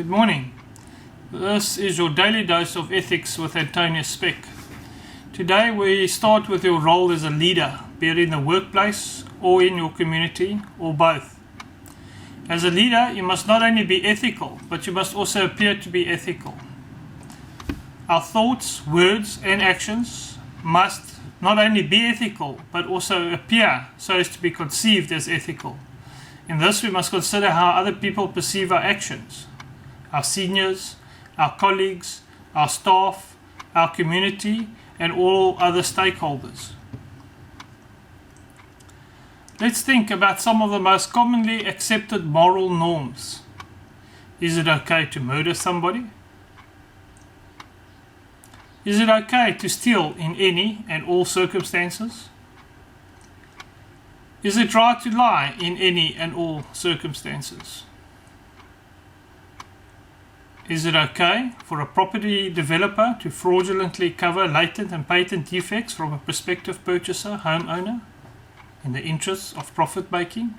Good morning. This is your daily dose of ethics with Antonius Speck. Today we start with your role as a leader, be it in the workplace or in your community or both. As a leader, you must not only be ethical, but you must also appear to be ethical. Our thoughts, words and actions must not only be ethical, but also appear so as to be conceived as ethical. In this, we must consider how other people perceive our actions. Our seniors, our colleagues, our staff, our community, and all other stakeholders. Let's think about some of the most commonly accepted moral norms. Is it okay to murder somebody? Is it okay to steal in any and all circumstances? Is it right to lie in any and all circumstances? Is it okay for a property developer to fraudulently cover latent and patent defects from a prospective purchaser, homeowner, in the interests of profit making?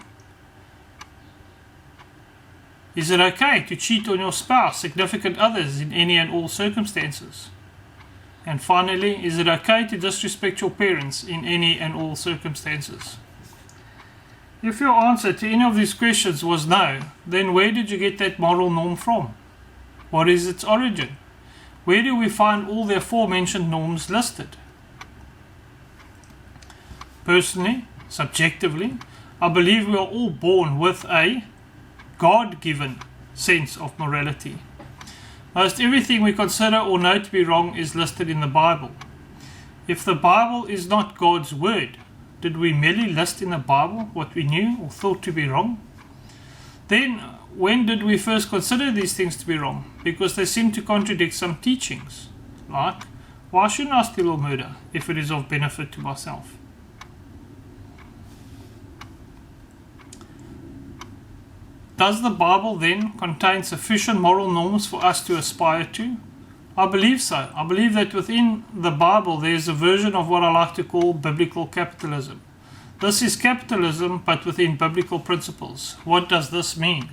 Is it okay to cheat on your spouse, significant others in any and all circumstances? And finally, is it okay to disrespect your parents in any and all circumstances? If your answer to any of these questions was no, then where did you get that moral norm from? What is its origin? Where do we find all the aforementioned norms listed? Personally, subjectively, I believe we are all born with a God-given sense of morality. Most everything we consider or know to be wrong is listed in the Bible. If the Bible is not God's word, did we merely list in the Bible what we knew or thought to be wrong? Then, when did we first consider these things to be wrong? Because they seem to contradict some teachings. Like, why shouldn't I steal or murder if it is of benefit to myself? Does the Bible then contain sufficient moral norms for us to aspire to? I believe so. I believe that within the Bible there is a version of what I like to call biblical capitalism. This is capitalism, but within biblical principles. What does this mean?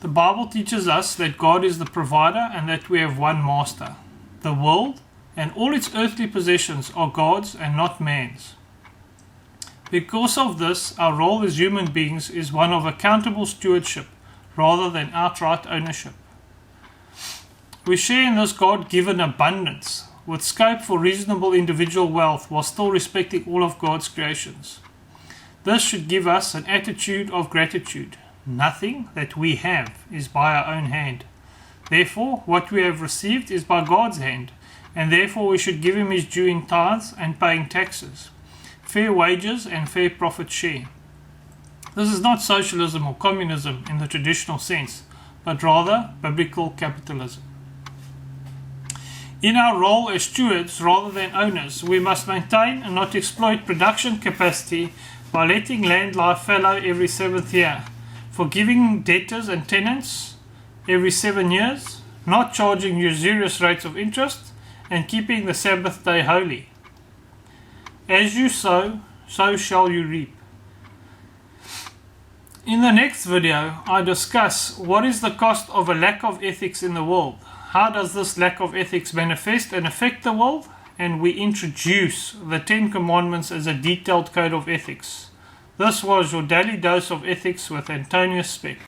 The Bible teaches us that God is the provider and that we have one master. The world and all its earthly possessions are God's and not man's. Because of this, our role as human beings is one of accountable stewardship rather than outright ownership. We share in this God-given abundance with scope for reasonable individual wealth while still respecting all of God's creations. This should give us an attitude of gratitude. Nothing that we have is by our own hand. Therefore, what we have received is by God's hand, and therefore we should give Him His due in tithes and paying taxes, fair wages and fair profit share. This is not socialism or communism in the traditional sense, but rather biblical capitalism. In our role as stewards rather than owners, we must maintain and not exploit production capacity by letting land lie fallow every 7th year, forgiving debtors and tenants every 7 years, not charging usurious rates of interest, and keeping the Sabbath day holy. As you sow, so shall you reap. In the next video, I discuss what is the cost of a lack of ethics in the world. How does this lack of ethics manifest and affect the world? And we introduce the 10 Commandments as a detailed code of ethics. This was your daily dose of ethics with Antonius Speck.